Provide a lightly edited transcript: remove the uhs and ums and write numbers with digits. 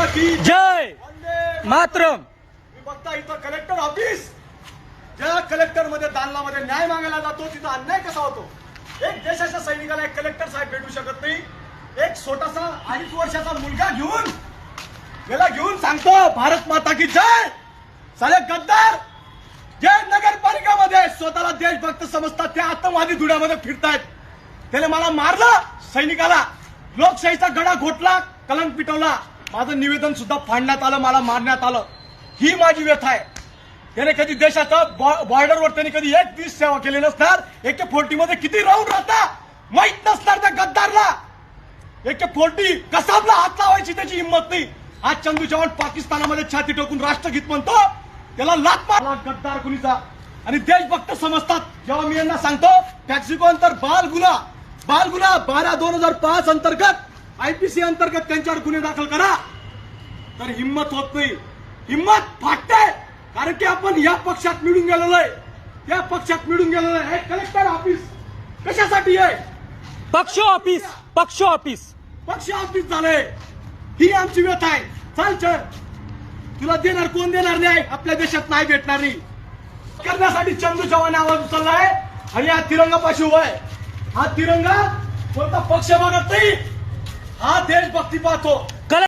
की जय मातरम. मी बघता इथं कलेक्टर ऑफिस, ज्या कलेक्टर मध्ये दालनामध्ये न्याय मागायला जातो तिथं अन्याय कसा होतो. एक देशाच्या सैनिकाला एक कलेक्टर साहेब भेटू शकत नाही. एक छोटासा 2.5 वर्षाचा मुलगा घेऊन सांगतो भारत माता की जय. साले गद्दार जे नगरपालिकामध्ये स्वतःला देशभक्त समजतात त्या आतंकवादी धुड्यामध्ये फिरतायत. त्याने मला मारलं, सैनिकाला लोकशाहीचा गडा घोटला, कलंक पिटवला. माझं निवेदन सुद्धा फाडण्यात आलं, मला मारण्यात आलं. ही माझी व्यथा आहे. त्याने कधी देशाच्या बॉर्डरवर त्यांनी कधी एक दिवस सेवा केली नसणार. AK-40 मध्ये किती राऊंड राहता माहित नसणार त्या गद्दारला. AK-40 कसाबला हात लावायची त्याची हिंमत नाही. आज चंदू चव्हाण पाकिस्तानामध्ये छाती टोकून राष्ट्रगीत म्हणतो, त्याला लात मारला गद्दार कुणीचा. आणि देशभक्त समजतात. जेव्हा मी यांना सांगतो टॅक्सिको अंतर बाल गुन्हा 12/2005 अंतर्गत IPC अंतर्गत त्यांच्यावर गुन्हे दाखल करा, तर हिंमत होत नाही. हिंमत फाटते. कारण की आपण या पक्षात मिळून गेलेलो आहे. त्या पक्षात मिळून गेलेलो आहे. हे कलेक्टर ऑफिस कशासाठी आहे? पक्ष ऑफिस झालंय. ही आमची व्यथा आहे. चल तुला देणार कोण देणार नाही. आपल्या देशात नाही भेटणार नाही. करण्यासाठी चंदू चव्हाण आवाज उचललाय आणि हा तिरंगापाशी उभा आहे. हा तिरंगा कोणता पक्ष बघत नाही, हा देशभक्ती पाहतो.